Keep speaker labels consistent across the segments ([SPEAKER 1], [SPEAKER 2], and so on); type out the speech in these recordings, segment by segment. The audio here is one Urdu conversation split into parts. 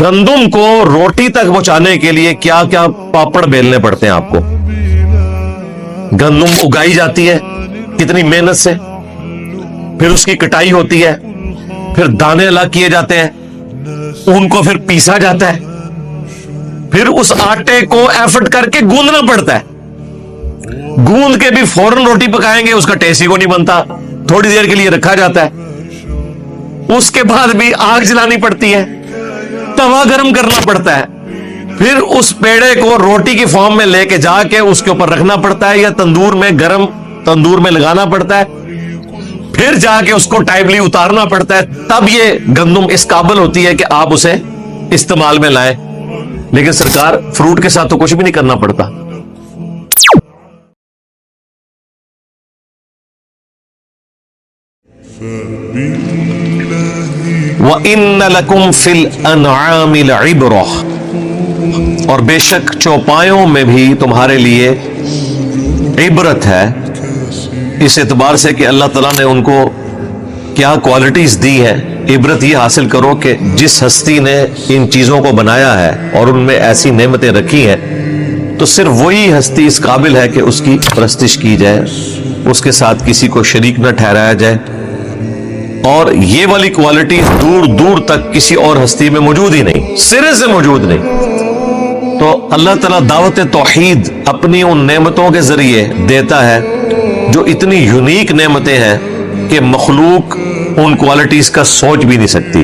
[SPEAKER 1] گندم کو روٹی تک پہنچانے کے لیے کیا کیا پاپڑ بیلنے پڑتے ہیں آپ کو. گندم اگائی جاتی ہے کتنی محنت سے, پھر اس کی کٹائی ہوتی ہے, پھر دانے الگ کیے جاتے ہیں, ان کو پھر پیسا جاتا ہے, پھر اس آٹے کو ایفرٹ کر کے گوندنا پڑتا ہے. گوند کے بھی فوراً روٹی پکائیں گے اس کا ٹیسٹ ہی کو نہیں بنتا, تھوڑی دیر کے لیے رکھا جاتا ہے. اس کے بعد بھی آگ جلانی پڑتی ہے, توا گرم کرنا پڑتا ہے, پھر اس پیڑے کو روٹی کی فارم میں لے کے جا کے اس کے اوپر رکھنا پڑتا ہے یا تندور میں گرم تندور میں لگانا پڑتا ہے, پھر جا کے اس کو ٹائملی اتارنا پڑتا ہے, تب یہ گندم اس قابل ہوتی ہے کہ آپ اسے استعمال میں لائیں. لیکن سرکار فروٹ کے ساتھ تو کچھ بھی نہیں کرنا پڑتا. وَإِنَّ لَكُمْ فِي الْأَنْعَامِ لَعِبْرَةً, اور بے شک چوپایوں میں بھی تمہارے لیے عبرت ہے, اس اعتبار سے کہ اللہ تعالیٰ نے ان کو کیا کوالٹیز دی ہے. عبرت یہ حاصل کرو کہ جس ہستی نے ان چیزوں کو بنایا ہے اور ان میں ایسی نعمتیں رکھی ہیں تو صرف وہی ہستی اس قابل ہے کہ اس کی پرستش کی جائے, اس کے ساتھ کسی کو شریک نہ ٹھہرایا جائے. اور یہ والی کوالٹی دور دور تک کسی اور ہستی میں موجود ہی نہیں, سرے سے موجود نہیں. تو اللہ تعالیٰ دعوت توحید اپنی ان نعمتوں کے ذریعے دیتا ہے جو اتنی یونیک نعمتیں ہیں کہ مخلوق ان کوالٹیز کا سوچ بھی نہیں سکتی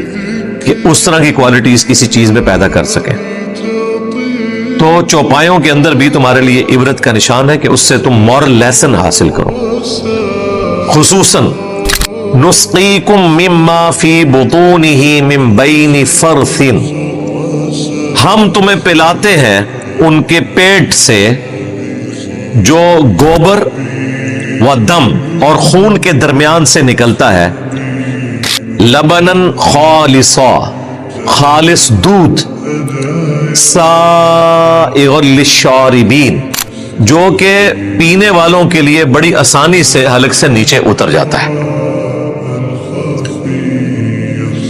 [SPEAKER 1] کہ اس طرح کی کوالٹیز کسی چیز میں پیدا کر سکیں. تو چوپایوں کے اندر بھی تمہارے لیے عبرت کا نشان ہے کہ اس سے تم مورل لیسن حاصل کرو. خصوصاً نسقیکم مما فی بطونہ من بین فرث, ہم تمہیں پلاتے ہیں ان کے پیٹ سے جو گوبر و دم اور خون کے درمیان سے نکلتا ہے, لبنن خالصا, خالص دودھ, سائغ للشاربین, جو کہ پینے والوں کے لیے بڑی آسانی سے حلق سے نیچے اتر جاتا ہے.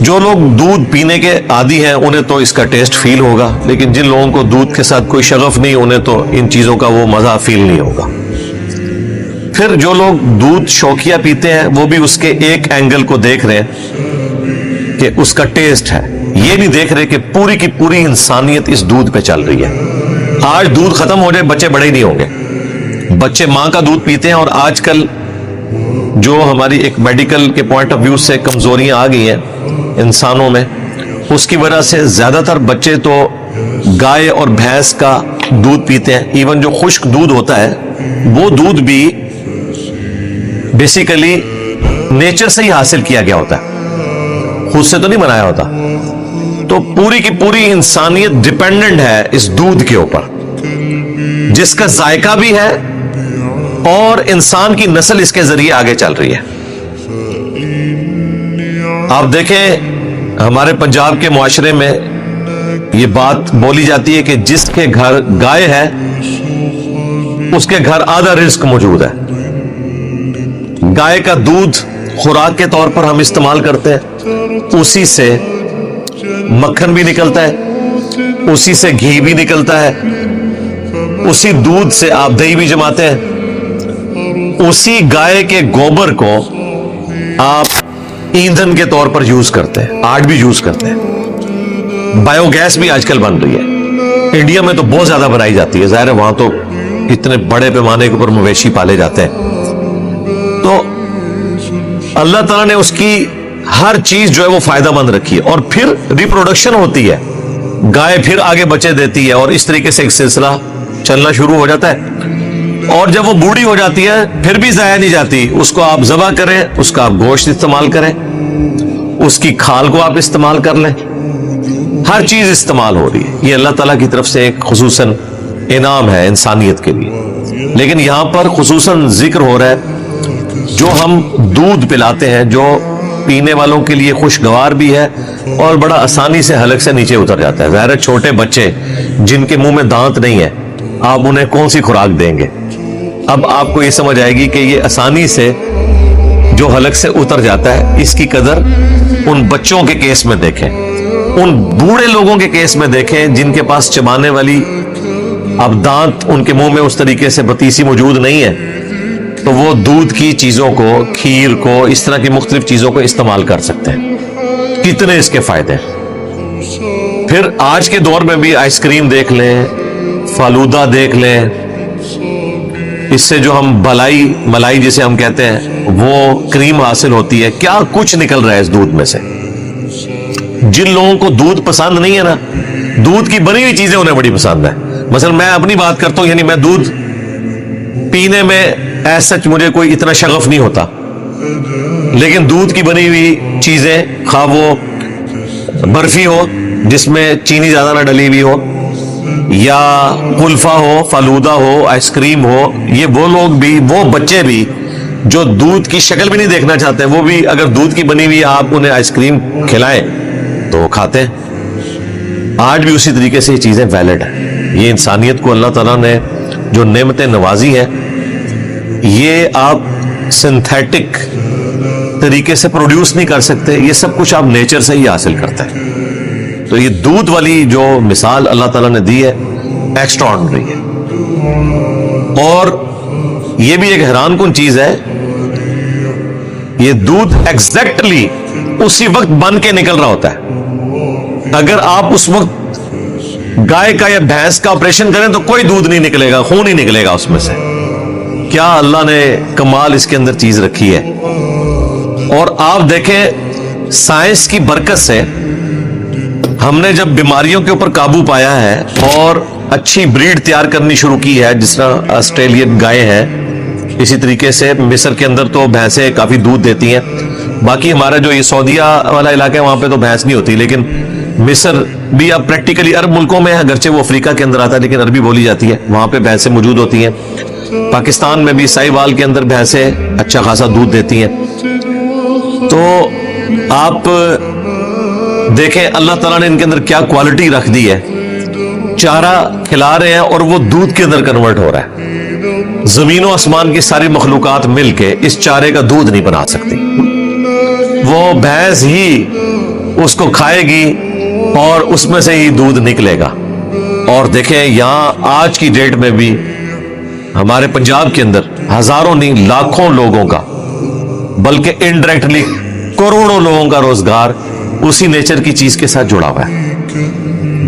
[SPEAKER 1] جو لوگ دودھ پینے کے عادی ہیں انہیں تو اس کا ٹیسٹ فیل ہوگا, لیکن جن لوگوں کو دودھ کے ساتھ کوئی شغف نہیں انہیں تو ان چیزوں کا وہ مزہ فیل نہیں ہوگا. پھر جو لوگ دودھ شوقیہ پیتے ہیں وہ بھی اس کے ایک اینگل کو دیکھ رہے ہیں کہ اس کا ٹیسٹ ہے, یہ نہیں دیکھ رہے کہ پوری کی پوری انسانیت اس دودھ پہ چل رہی ہے. آج دودھ ختم ہو جائے بچے بڑے ہی نہیں ہوں گے, بچے ماں کا دودھ پیتے ہیں. اور آج کل جو ہماری ایک میڈیکل کے پوائنٹ آف ویو سے کمزوریاں آ گئی ہیں انسانوں میں, اس کی وجہ سے زیادہ تر بچے تو گائے اور بھینس کا دودھ پیتے ہیں. ایون جو خشک دودھ ہوتا ہے وہ دودھ بھی بیسیکلی نیچر سے ہی حاصل کیا گیا ہوتا ہے, خود سے تو نہیں بنایا ہوتا. تو پوری کی پوری انسانیت ڈیپینڈنٹ ہے اس دودھ کے اوپر, جس کا ذائقہ بھی ہے اور انسان کی نسل اس کے ذریعے آگے چل رہی ہے. آپ دیکھیں ہمارے پنجاب کے معاشرے میں یہ بات بولی جاتی ہے کہ جس کے گھر گائے ہے اس کے گھر آدھا رزق موجود ہے. گائے کا دودھ خوراک کے طور پر ہم استعمال کرتے ہیں, اسی سے مکھن بھی نکلتا ہے, اسی سے گھی بھی نکلتا ہے, اسی دودھ سے آپ دہی بھی جماتے ہیں, اسی گائے کے گوبر کو آپ ایندھن کے طور پر یوز کرتے ہیں, آج بھی یوز کرتے ہیں. بایو گیس بھی آج کل بن رہی ہے. انڈیا میں تو بہت زیادہ بنائی جاتی ہے, ظاہر ہے وہاں تو اتنے بڑے پیمانے کے اوپر مویشی پالے جاتے ہیں. تو اللہ تعالیٰ نے اس کی ہر چیز جو ہے وہ فائدہ مند رکھی ہے. اور پھر ریپروڈکشن ہوتی ہے, گائے پھر آگے بچے دیتی ہے اور اس طریقے سے ایک سلسلہ چلنا شروع ہو جاتا ہے. اور جب وہ بوڑھی ہو جاتی ہے پھر بھی ضائع نہیں جاتی, اس کو آپ ذبح کریں, اس کا آپ گوشت استعمال کریں, اس کی کھال کو آپ استعمال کر لیں, ہر چیز استعمال ہو رہی ہے. یہ اللہ تعالیٰ کی طرف سے ایک خصوصاً انعام ہے انسانیت کے لیے. لیکن یہاں پر خصوصاً ذکر ہو رہا ہے جو ہم دودھ پلاتے ہیں, جو پینے والوں کے لیے خوشگوار بھی ہے اور بڑا آسانی سے حلق سے نیچے اتر جاتا ہے. ظاہر ہے چھوٹے بچے جن کے منہ میں دانت نہیں ہے, آپ انہیں کون سی خوراک دیں گے؟ اب آپ کو یہ سمجھ آئے گی کہ یہ آسانی سے جو حلق سے اتر جاتا ہے, اس کی قدر ان بچوں کے کیس میں دیکھیں. ان بوڑھے لوگوں کے کیس میں دیکھیں جن کے پاس چبانے والی اب دانت ان کے منہ میں اس طریقے سے بتیسی موجود نہیں ہے، تو وہ دودھ کی چیزوں کو، کھیر کو، اس طرح کی مختلف چیزوں کو استعمال کر سکتے ہیں. کتنے اس کے فائدے. پھر آج کے دور میں بھی آئس کریم دیکھ لیں، فالودہ دیکھ لیں، اس سے جو ہم ملائی جسے ہم کہتے ہیں وہ کریم حاصل ہوتی ہے. کیا کچھ نکل رہا ہے اس دودھ میں سے. جن لوگوں کو دودھ پسند نہیں ہے نا، دودھ کی بنی ہوئی چیزیں انہیں بڑی پسند ہے. مثلا میں اپنی بات کرتا ہوں، یعنی میں دودھ پینے میں ایسا مجھے کوئی اتنا شغف نہیں ہوتا، لیکن دودھ کی بنی ہوئی چیزیں، خواہ وہ برفی ہو جس میں چینی زیادہ نہ ڈلی ہوئی ہو، یا کلفہ ہو، فالودہ ہو، آئس کریم ہو، یہ وہ لوگ بھی، وہ بچے بھی جو دودھ کی شکل بھی نہیں دیکھنا چاہتے، وہ بھی اگر دودھ کی بنی ہوئی آپ انہیں آئس کریم کھلائیں تو وہ کھاتے ہیں. آج بھی اسی طریقے سے یہ چیزیں ویلڈ ہیں. یہ انسانیت کو اللہ تعالیٰ نے جو نعمتیں نوازی ہیں، یہ آپ سنتھیٹک طریقے سے پروڈیوس نہیں کر سکتے. یہ سب کچھ آپ نیچر سے ہی حاصل کرتے ہیں. تو یہ دودھ والی جو مثال اللہ تعالیٰ نے دی ہے ایکسٹرا آرڈنری ہے. اور یہ بھی ایک حیران کن چیز ہے، یہ دودھ ایگزیکٹلی اسی وقت بن کے نکل رہا ہوتا ہے. اگر آپ اس وقت گائے کا یا بھینس کا آپریشن کریں تو کوئی دودھ نہیں نکلے گا، خون نہیں نکلے گا اس میں سے. کیا اللہ نے کمال اس کے اندر چیز رکھی ہے. اور آپ دیکھیں سائنس کی برکت سے ہم نے جب بیماریوں کے اوپر قابو پایا ہے اور اچھی بریڈ تیار کرنی شروع کی ہے، جس طرح آسٹریلین گائے ہے، اسی طریقے سے مصر کے اندر تو بھینسیں کافی دودھ دیتی ہیں. باقی ہمارا جو یہ سعودیہ والا علاقہ ہے وہاں پہ تو بھینس نہیں ہوتی، لیکن مصر بھی اب پریکٹیکلی عرب ملکوں میں ہے، اگرچہ وہ افریقہ کے اندر آتا ہے لیکن عربی بولی جاتی ہے، وہاں پہ بھینسیں موجود ہوتی ہیں. پاکستان میں بھی ساہیوال کے اندر بھینسیں اچھا خاصا دودھ دیتی ہیں. تو آپ دیکھیں اللہ تعالیٰ نے ان کے اندر کیا کوالٹی رکھ دی ہے. چارہ کھلا رہے ہیں اور وہ دودھ کے اندر کنورٹ ہو رہا ہے. زمین و آسمان کی ساری مخلوقات مل کے اس چارے کا دودھ نہیں بنا سکتی. وہ بھینس ہی اس کو کھائے گی اور اس میں سے ہی دودھ نکلے گا. اور دیکھیں یہاں آج کی ڈیٹ میں بھی ہمارے پنجاب کے اندر ہزاروں نہیں لاکھوں لوگوں کا، بلکہ انڈائریکٹلی کروڑوں لوگوں کا روزگار اسی نیچر کی چیز کے ساتھ جڑا ہوا ہے.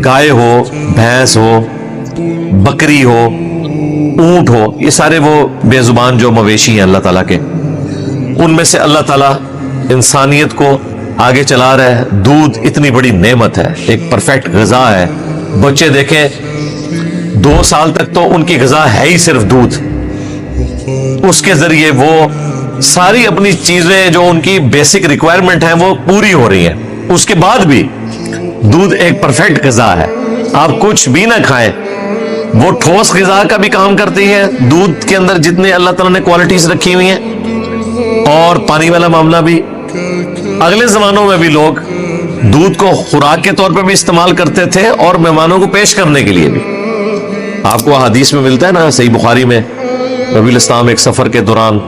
[SPEAKER 1] گائے ہو، بھینس ہو، بکری ہو، اونٹ ہو، یہ سارے وہ بے زبان جو مویشی ہیں اللہ تعالیٰ کے، ان میں سے اللہ تعالیٰ انسانیت کو آگے چلا رہا ہے. دودھ اتنی بڑی نعمت ہے، ایک پرفیکٹ غذا ہے. بچے دیکھیں 2 سال تک تو ان کی غذا ہے ہی صرف دودھ. اس کے ذریعے وہ ساری اپنی چیزیں جو ان کی بیسک ریکوائرمنٹ ہیں وہ پوری ہو رہی ہیں. اس کے بعد بھی دودھ ایک پرفیکٹ غذا ہے. آپ کچھ بھی نہ کھائیں، وہ ٹھوس غذا کا بھی کام کرتی ہے. دودھ کے اندر جتنے اللہ تعالیٰ نے کوالٹیز رکھی ہوئی ہیں. اور پانی والا معاملہ بھی، اگلے زمانوں میں بھی لوگ دودھ کو خوراک کے طور پہ بھی استعمال کرتے تھے اور مہمانوں کو پیش کرنے کے لیے بھی. آپ کو حدیث میں ملتا ہے نا، صحیح بخاری میں، نبی الاسلام ایک سفر کے دوران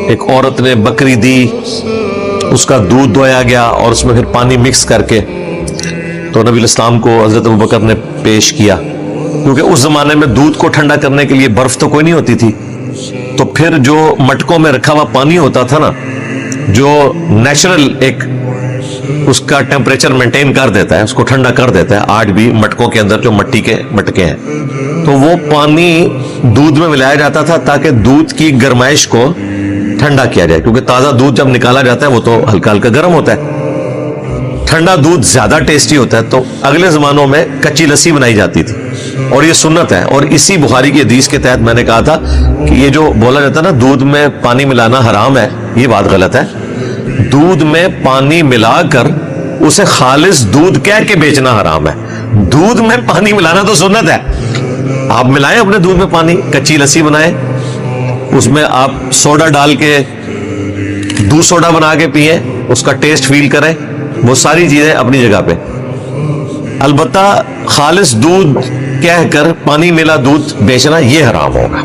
[SPEAKER 1] ایک عورت نے بکری دی، اس کا دودھ دھویا گیا اور اس میں پھر پانی مکس کر کے تو نبی الاسلام کو حضرت ابوبکر نے پیش کیا. کیونکہ اس زمانے میں دودھ کو ٹھنڈا کرنے کے لیے برف تو کوئی نہیں ہوتی تھی، تو پھر جو مٹکوں میں رکھا ہوا پانی ہوتا تھا نا، جو نیچرل ایک اس کا ٹیمپریچر مینٹین کر دیتا ہے، اس کو ٹھنڈا کر دیتا ہے. آج بھی مٹکوں کے اندر جو مٹی کے مٹکے ہیں، تو وہ پانی دودھ میں ملایا جاتا تھا تاکہ دودھ کی گرمائش کو ٹھنڈا کیا جائے. کیونکہ تازہ دودھ جب نکالا جاتا ہے وہ تو ہلکا ہلکا گرم ہوتا ہے، ٹھنڈا دودھ زیادہ ٹیسٹی ہوتا ہے. تو اگلے زمانوں میں کچی لسی بنائی جاتی تھی اور یہ سنت ہے. اور اسی بخاری کی حدیث کے تحت میں نے کہا تھا کہ یہ جو بولا جاتا ہے نا دودھ میں پانی ملانا حرام ہے، یہ بات غلط ہے. دودھ میں پانی ملا کر اسے خالص دودھ کہہ کے بیچنا حرام ہے. دودھ میں پانی ملانا تو سنت ہے. آپ ملائیں اپنے دودھ میں پانی، کچی لسی بنائیں، اس میں آپ سوڈا ڈال کے دودھ سوڈا بنا کے پئیں، اس کا ٹیسٹ فیل کریں. وہ ساری چیزیں اپنی جگہ پہ. البتہ خالص دودھ کہہ کر پانی ملا دودھ بیچنا یہ حرام ہوگا.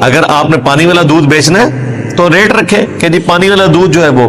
[SPEAKER 1] اگر آپ نے پانی والا دودھ بیچنا ہے تو ریٹ رکھیں کہ جی پانی والا دودھ جو ہے وہ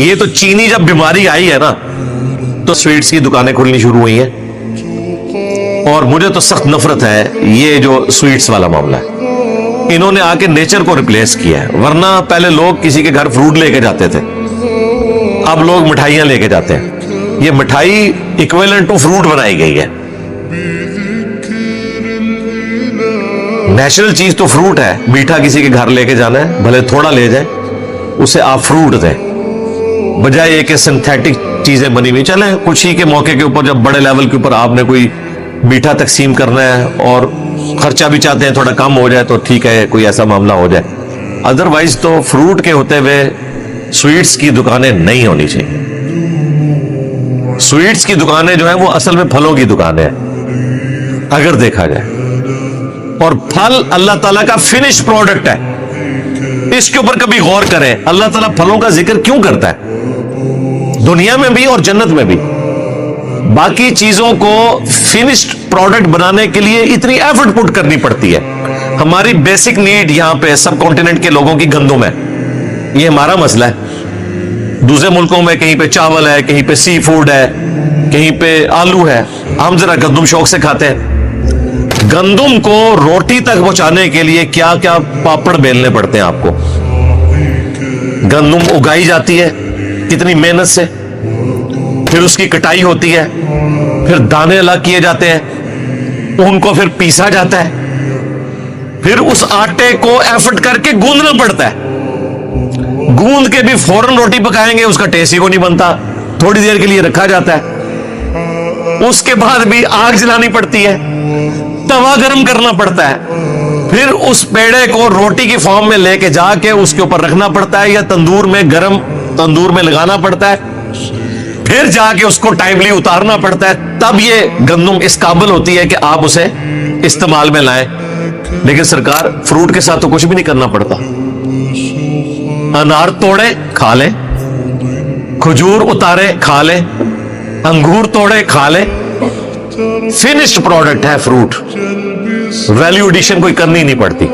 [SPEAKER 1] یہ تو چینی جب بیماری آئی ہے نا تو سویٹس کی دکانیں کھلنی شروع ہوئی ہیں، اور مجھے تو سخت نفرت ہے یہ جو سویٹس والا معاملہ ہے۔ انہوں نے آ کے نیچر کو ریپلیس کیا ہے، ورنہ پہلے لوگ کسی کے گھر فروٹ لے کے جاتے تھے، اب لوگ مٹھائیاں لے کے جاتے ہیں۔ یہ مٹھائی ایکویلنٹ ٹو فروٹ بنائی گئی ہے۔ نیچرل چیز تو فروٹ ہے، میٹھا کسی کے گھر لے کے جانا ہے، بھلے تھوڑا لے جائیں، اسے آپ فروٹ دیں، بجائے یہ کہ سنتھیٹک چیزیں بنی ہوئی۔ چلیں خوشی کے موقع کے اوپر جب بڑے لیول کے اوپر آپ نے کوئی میٹھا تقسیم کرنا ہے اور خرچہ بھی چاہتے ہیں تھوڑا کم ہو جائے تو ٹھیک ہے، کوئی ایسا معاملہ ہو جائے، ادروائز تو فروٹ کے ہوتے ہوئے سویٹس کی دکانیں نہیں ہونی چاہیے۔ سویٹس کی دکانیں جو ہیں وہ اصل میں پھلوں کی دکانیں ہیں اگر دیکھا جائے، اور پھل اللہ تعالیٰ کا فنش پروڈکٹ ہے۔ اس کے اوپر کبھی غور کریں، اللہ تعالیٰ پھلوں کا ذکر کیوں کرتا ہے دنیا میں بھی اور جنت میں بھی؟ باقی چیزوں کو فنشڈ پروڈکٹ بنانے کے لیے اتنی ایفرٹ پٹ کرنی پڑتی ہے۔ ہماری بیسک نیڈ یہاں پہ سب کانٹیننٹ کے لوگوں کی گندم ہے، یہ ہمارا مسئلہ ہے۔ دوسرے ملکوں میں کہیں پہ چاول ہے، کہیں پہ سی فوڈ ہے، کہیں پہ آلو ہے، ہم ذرا گندم شوق سے کھاتے ہیں۔ گندم کو روٹی تک پہنچانے کے لیے کیا کیا پاپڑ بیلنے پڑتے ہیں آپ کو۔ گندم اگائی جاتی ہے کتنی محنت سے، پھر اس کی کٹائی ہوتی ہے، پھر دانے الگ کیے جاتے ہیں، ان کو پھر پیسا جاتا ہے، پھر اس آٹے کو ایفرٹ کر کے گوندنا پڑتا ہے۔ گوند کے بھی فوراً روٹی پکائیں گے اس کا ٹیسٹ ہی کو نہیں بنتا، تھوڑی دیر کے لیے رکھا جاتا ہے، اس کے بعد بھی آگ جلانی پڑتی ہے، توا گرم کرنا پڑتا ہے، پھر اس پیڑے کو روٹی کی فارم میں لے کے جا کے اس کے اوپر رکھنا پڑتا ہے یا تندور میں گرم تندور میں لگانا پڑتا ہے، پھر جا کے اس کو ٹائملی اتارنا پڑتا ہے، تب یہ گندم اس قابل ہوتی ہے کہ آپ اسے استعمال میں لائیں۔ لیکن سرکار فروٹ کے ساتھ تو کچھ بھی نہیں کرنا پڑتا، انار توڑے کھا لیں، کھجور اتارے کھا لیں، انگور توڑے کھا لیں، فنشڈ پروڈکٹ ہے فروٹ، ویلیو ایڈیشن کوئی کرنی نہیں پڑتی،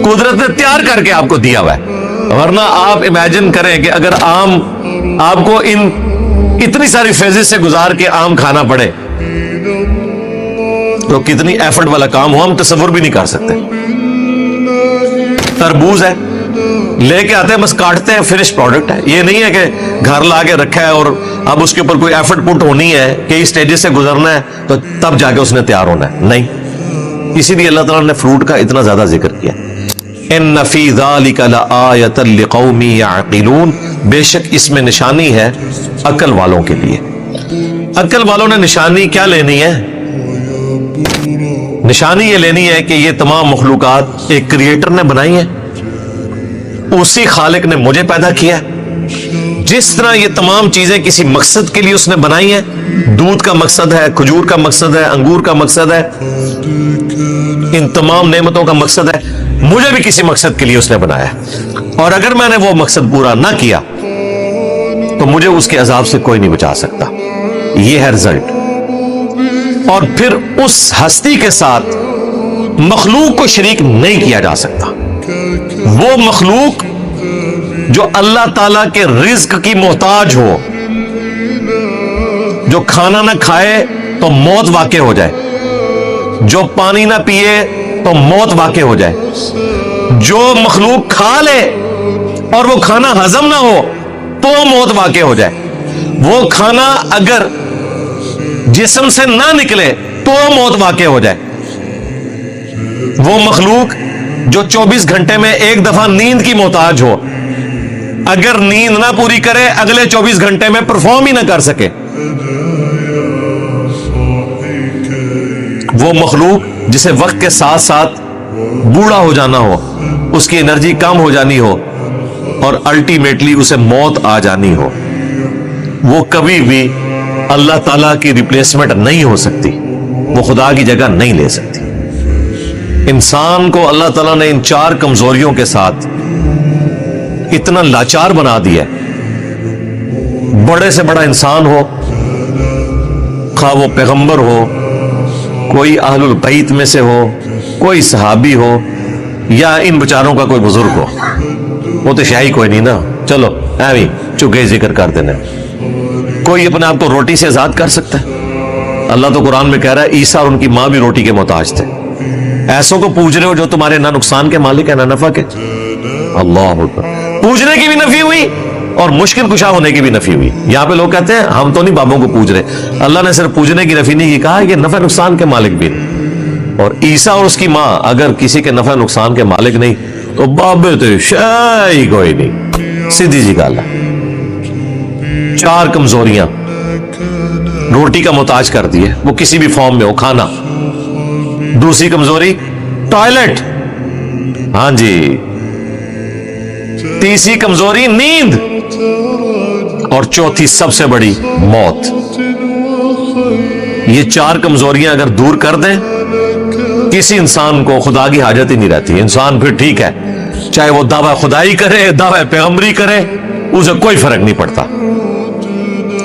[SPEAKER 1] قدرت نے تیار کر کے آپ کو دیا ہوا ہے۔ ورنہ آپ امیجن کریں کہ اگر آم آپ کو اتنی ساری فیزز سے گزار کے آم کھانا پڑے تو کتنی ایفرٹ والا کام ہو، ہم تصور بھی نہیں کر سکتے۔ تربوز ہے، لے کے آتے ہیں بس کاٹتے ہیں، فنش پروڈکٹ ہے، یہ نہیں ہے کہ گھر لا کے رکھا ہے اور اب اس کے اوپر کوئی ایفرٹ پٹ ہونی ہے، کئی سٹیجز سے گزرنا ہے تو تب جا کے اس نے تیار ہونا ہے، نہیں۔ اسی لیے اللہ تعالیٰ نے فروٹ کا اتنا زیادہ ذکر کیا۔ ان فی ذالک لآیۃ لقوم یعقلون، بے شک اس میں نشانی ہے عقل والوں کے لیے۔ عقل والوں نے نشانی کیا لینی ہے؟ نشانی یہ لینی ہے کہ یہ تمام مخلوقات ایک کریٹر نے بنائی ہیں، اسی خالق نے مجھے پیدا کیا ہے۔ جس طرح یہ تمام چیزیں کسی مقصد کے لیے اس نے بنائی ہیں، دودھ کا مقصد ہے، کھجور کا مقصد ہے، انگور کا مقصد ہے، ان تمام نعمتوں کا مقصد ہے، مجھے بھی کسی مقصد کے لیے اس نے بنایا ہے، اور اگر میں نے وہ مقصد پورا نہ کیا تو مجھے اس کے عذاب سے کوئی نہیں بچا سکتا۔ یہ ہے رزلٹ۔ اور پھر اس ہستی کے ساتھ مخلوق کو شریک نہیں کیا جا سکتا۔ وہ مخلوق جو اللہ تعالیٰ کے رزق کی محتاج ہو، جو کھانا نہ کھائے تو موت واقع ہو جائے، جو پانی نہ پیے تو موت واقع ہو جائے، جو مخلوق کھا لے اور وہ کھانا ہضم نہ ہو تو موت واقع ہو جائے، وہ کھانا اگر جسم سے نہ نکلے تو موت واقع ہو جائے، وہ مخلوق جو 24 گھنٹے میں ایک دفعہ نیند کی محتاج ہو، اگر نیند نہ پوری کرے اگلے 24 گھنٹے میں پرفارم ہی نہ کر سکے، وہ مخلوق جسے وقت کے ساتھ ساتھ بوڑھا ہو جانا ہو، اس کی انرجی کم ہو جانی ہو اور الٹیمیٹلی اسے موت آ جانی ہو، وہ کبھی بھی اللہ تعالیٰ کی ریپلیسمنٹ نہیں ہو سکتی، وہ خدا کی جگہ نہیں لے سکتی۔ انسان کو اللہ تعالیٰ نے ان 4 کمزوریوں کے ساتھ اتنا لاچار بنا دیا، بڑے سے بڑا انسان ہو، خواہ وہ پیغمبر ہو، کوئی اہل البیت میں سے ہو، کوئی صحابی ہو، یا ان بچاروں کا کوئی بزرگ ہو، وہ تو شاہی کوئی نہیں نا، چلو ایویں چکے ذکر کر دینا. کوئی اپنے آپ کو روٹی سے آزاد کر سکتا ہے؟ اللہ تو قرآن میں کہہ رہا ہے عیسیٰ اور ان کی ماں بھی روٹی کے محتاج تھے. ایسوں کو پوج رہے ہو جو تمہارے نہ نقصان کے مالک ہیں نہ نفع کے. اللہ اکبر. پوجنے کی بھی نفی ہوئی اور مشکل کشا ہونے کی بھی نفی ہوئی. یہاں پہ لوگ کہتے ہیں ہم تو نہیں بابوں کو پوج رہے. اللہ نے صرف پوجنے کی نفی نہیں کی، کہا کہ نفع نقصان کے مالک بھی نہیں. اور عیسیٰ اور اس کی ماں اگر کسی کے نفع نقصان کے مالک نہیں تو بابے تو شاہی کوئی نہیں. سیدھی جی گل ہے. 4 کمزوریاں روٹی کا محتاج کر دی ہے، وہ کسی بھی فارم میں ہو، کھانا. دوسری کمزوری ٹوائلٹ، ہاں جی. تیسری کمزوری نیند، اور چوتھی سب سے بڑی موت. یہ 4 کمزوریاں اگر دور کر دیں کسی انسان کو خدا کی حاجت ہی نہیں رہتی. انسان پھر ٹھیک ہے، چاہے وہ دعویٰ خدائی کرے دعویٰ پیغمبری کرے، اسے کوئی فرق نہیں پڑتا.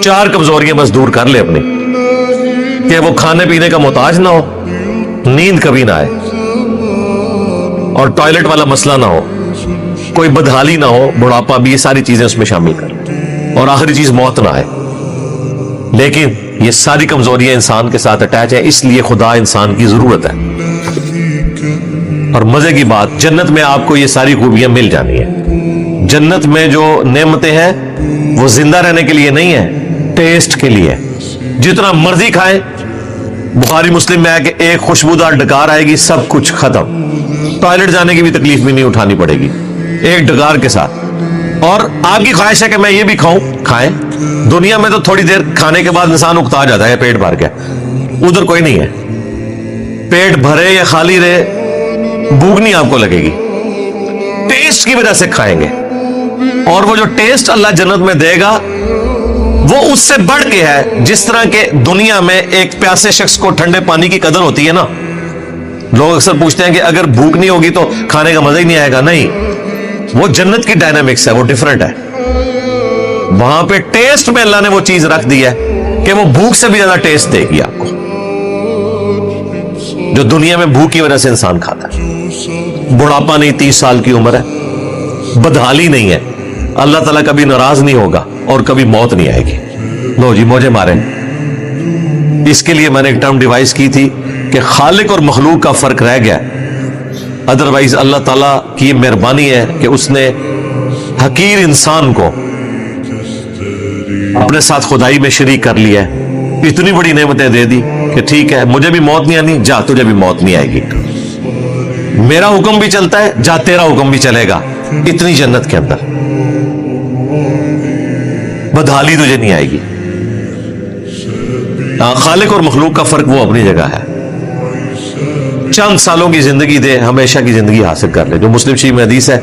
[SPEAKER 1] 4 کمزوریاں بس دور کر لے اپنی، کہ وہ کھانے پینے کا محتاج نہ ہو، نیند کبھی نہ آئے، اور ٹوائلٹ والا مسئلہ نہ ہو، کوئی بدحالی نہ ہو، بڑھاپا بھی، یہ ساری چیزیں اس میں شامل کر، اور آخری چیز موت نہ آئے. لیکن یہ ساری کمزوریاں انسان کے ساتھ اٹیچ ہیں، اس لیے خدا انسان کی ضرورت ہے. اور مزے کی بات، جنت میں آپ کو یہ ساری خوبیاں مل جانی ہیں. جنت میں جو نعمتیں ہیں وہ زندہ رہنے کے لیے نہیں ہے، ٹیسٹ کے لیے. جتنا مرضی کھائیں. بخاری مسلم میں ہے کہ ایک خوشبودار ڈکار آئے گی، سب کچھ ختم. ٹوائلٹ جانے کی بھی تکلیف بھی نہیں اٹھانی پڑے گی ایک ڈکار کے ساتھ. اور آپ کی خواہش ہے کہ میں یہ بھی کھاؤں، کھائیں. دنیا میں تو تھوڑی دیر کھانے کے بعد انسان اکتا جاتا ہے پیٹ بھر کے، ادھر کوئی نہیں ہے. پیٹ بھرے یا خالی رہے بھوک نہیں آپ کو لگے گی، ٹیسٹ کی وجہ سے کھائیں گے. اور وہ جو ٹیسٹ اللہ جنت میں دے گا وہ اس سے بڑھ کے ہے. جس طرح کہ دنیا میں ایک پیاسے شخص کو ٹھنڈے پانی کی قدر ہوتی ہے نا، لوگ اکثر پوچھتے ہیں کہ اگر بھوک نہیں ہوگی تو کھانے کا مزہ ہی نہیں آئے گا. نہیں، وہ جنت کی ڈائنامکس ہے، وہ ڈیفرنٹ ہے. وہاں پہ ٹیسٹ میں اللہ نے وہ چیز رکھ دی ہے کہ وہ بھوک سے بھی زیادہ ٹیسٹ دے گی آپ کو، جو دنیا میں بھوک کی وجہ سے انسان کھاتا ہے. بڑھاپا نہیں، 30 سال کی عمر ہے، بدحالی نہیں ہے، اللہ تعالیٰ کبھی ناراض نہیں ہوگا، اور کبھی موت نہیں آئے گی. لو جی موجے مارے. اس کے لیے میں نے ایک ٹرم ڈیوائز کی تھی کہ خالق اور مخلوق کا فرق رہ گیا. ادروائز اللہ تعالیٰ کی یہ مہربانی ہے کہ اس نے حقیر انسان کو اپنے ساتھ خدائی میں شریک کر لیا ہے. اتنی بڑی نعمتیں دے دی کہ ٹھیک ہے مجھے بھی موت نہیں آنی، جا تجھے بھی موت نہیں آئے گی. میرا حکم بھی چلتا ہے، جا تیرا حکم بھی چلے گا. اتنی جنت کے اندر بدحالی تجھے نہیں آئے گی. خالق اور مخلوق کا فرق وہ اپنی جگہ ہے. چند سالوں کی زندگی دے، ہمیشہ کی زندگی حاصل کر لے. جو مسلم شریف میں حدیث ہے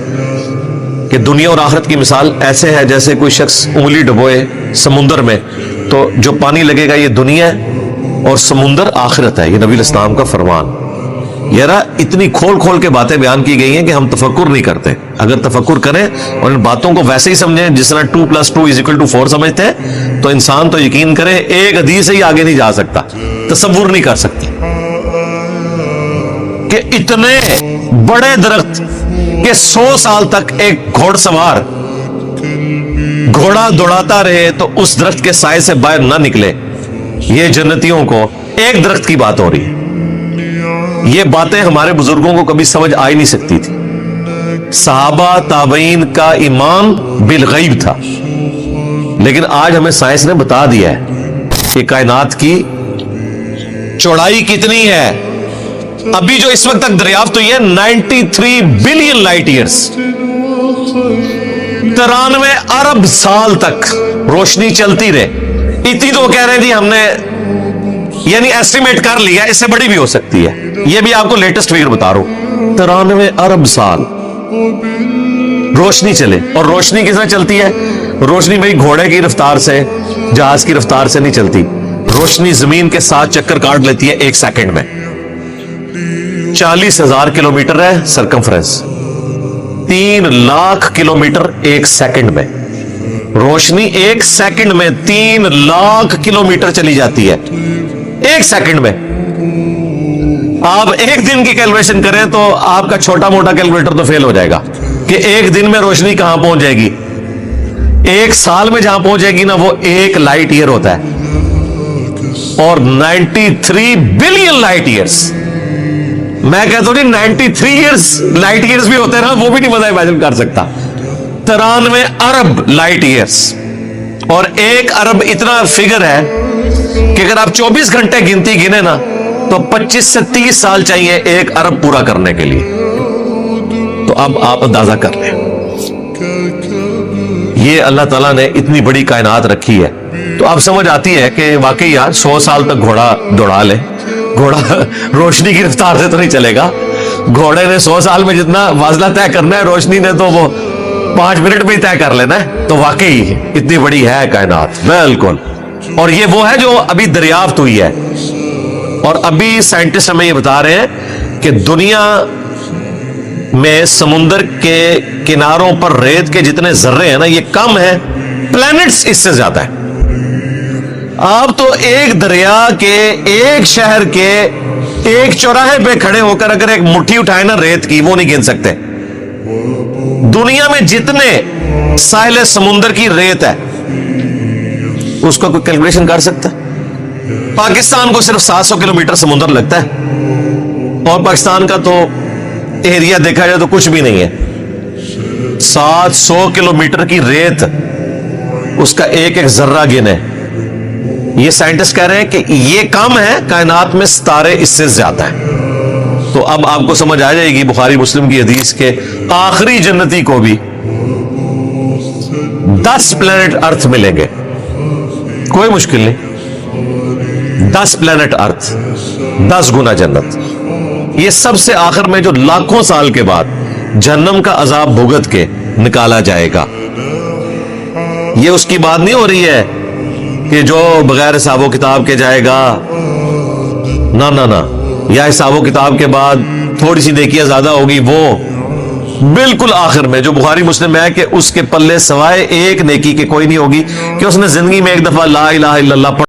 [SPEAKER 1] کہ دنیا اور آخرت کی مثال ایسے ہے جیسے کوئی شخص انگلی ڈبوئے سمندر میں، تو جو پانی لگے گا یہ دنیا ہے اور سمندر آخرت ہے. یہ نبی الاسلام کا فرمان. یارا اتنی کھول کھول کے باتیں بیان کی گئی ہیں کہ ہم تفکر نہیں کرتے. اگر تفکر کریں اور ان باتوں کو ویسے ہی سمجھیں جس طرح 2+2=4 سمجھتے ہیں تو انسان تو یقین کرے ایک حدیث سے ہی آگے نہیں جا سکتا، تصور نہیں کر سکتے کہ اتنے بڑے درخت کہ 100 سال تک ایک گھوڑ سوار گھوڑا دوڑاتا رہے تو اس درخت کے سائے سے باہر نہ نکلے. یہ جنتیوں کو ایک درخت کی بات ہو رہی ہے. یہ باتیں ہمارے بزرگوں کو کبھی سمجھ آ ہی نہیں سکتی تھی. صحابہ تابعین کا ایمان بالغیب تھا، لیکن آج ہمیں سائنس نے بتا دیا ہے کہ کائنات کی چوڑائی کتنی ہے. ابھی جو اس وقت تک دریافت ہوئی ہے 93 بلین لائٹ ایئرز، 93 ارب سال تک روشنی چلتی رہے. اتنی تو وہ کہہ رہے تھے ہم نے یعنی ایسٹیمیٹ کر لیا، اس سے بڑی بھی ہو سکتی ہے. یہ بھی آپ کو لیٹسٹ فگر بتا رہا ہوں. 93 ارب سال روشنی چلے. اور روشنی کس طرح چلتی ہے؟ روشنی بھائی گھوڑے کی رفتار سے، جہاز کی رفتار سے نہیں چلتی. روشنی زمین کے ساتھ چکر کاٹ لیتی ہے 1 سیکنڈ میں. 40,000 کلومیٹر ہے سرکمفرنس، 3 لاکھ کلومیٹر 1 سیکنڈ میں. روشنی 1 سیکنڈ میں 3 لاکھ کلومیٹر چلی جاتی ہے 1 سیکنڈ میں. آپ ایک دن کی کیلکولیشن کریں تو آپ کا چھوٹا موٹا کیلکولیٹر تو فیل ہو جائے گا کہ ایک دن میں روشنی کہاں پہنچ جائے گی. ایک سال میں جہاں پہنچے گی نا وہ 1 لائٹ ایئر ہوتا ہے، اور 93 بلین لائٹ ایئرز، میں کہتا ہوں جی 93 ایئرز لائٹ ایئرز بھی ہوتے ہیں نا، وہ بھی نہیں بندہ امیجن کر سکتا۔ 93 ارب لائٹ ایئرز، اور 1 ارب اتنا فگر ہے کہ اگر آپ 24 گھنٹے گنتی گنے نا تو 25 سے 30 سال چاہیے 1 ارب پورا کرنے کے لیے۔ تو اب آپ اندازہ کر لیں، یہ اللہ تعالیٰ نے اتنی بڑی کائنات رکھی ہے، تو اب سمجھ آتی ہے کہ واقعی یار 100 سال تک گھوڑا دوڑا لے، گھوڑا روشنی کی رفتار سے تو نہیں چلے گا، گھوڑے نے 100 سال میں جتنا فاصلہ طے کرنا ہے، روشنی نے تو وہ 5 منٹ میں ہی طے کر لینا ہے۔ تو واقعی اتنی بڑی ہے کائنات، بالکل۔ اور یہ وہ ہے جو ابھی دریافت ہوئی ہے، اور ابھی سائنٹسٹ ہمیں یہ بتا رہے ہیں کہ دنیا میں سمندر کے کناروں پر ریت کے جتنے ذرے ہیں نا یہ کم ہیں، پلینٹس اس سے زیادہ ہے۔ آپ تو ایک دریا کے، ایک شہر کے، ایک چوراہے پہ کھڑے ہو کر اگر ایک مٹھی اٹھائے نا ریت کی، وہ نہیں گن سکتے۔ دنیا میں جتنے ساحل سمندر کی ریت ہے اس کو کوئی کیلکولیشن کر سکتا ہے؟ پاکستان کو صرف 700 کلومیٹر سمندر لگتا ہے، اور پاکستان کا تو ایریا دیکھا جائے تو کچھ بھی نہیں ہے۔ 700 کلومیٹر کی ریت، اس کا ایک ایک ذرہ گنے۔ یہ سائنٹسٹ کہہ رہے ہیں کہ یہ کم ہے، کائنات میں ستارے اس سے زیادہ ہیں۔ تو اب آپ کو سمجھ آ جائے گی بخاری مسلم کی حدیث کے آخری جنتی کو بھی 10 پلینٹ ارتھ ملیں گے، کوئی مشکل نہیں۔ 10 پلینٹ ارتھ، 10 گنا جنت۔ یہ سب سے آخر میں جو لاکھوں سال کے بعد جہنم کا عذاب بھگت کے نکالا جائے گا، یہ اس کی بات نہیں ہو رہی ہے کہ جو بغیر حساب و کتاب کے جائے گا، نہ نہ نہ، یا حساب و کتاب کے بعد تھوڑی سی نیکیاں زیادہ ہوگی، وہ بالکل آخر میں جو بخاری مسلم ہے کہ اس کے پلے سوائے ایک نیکی کے کوئی نہیں ہوگی کہ اس نے زندگی میں ایک دفعہ لا الہ الا اللہ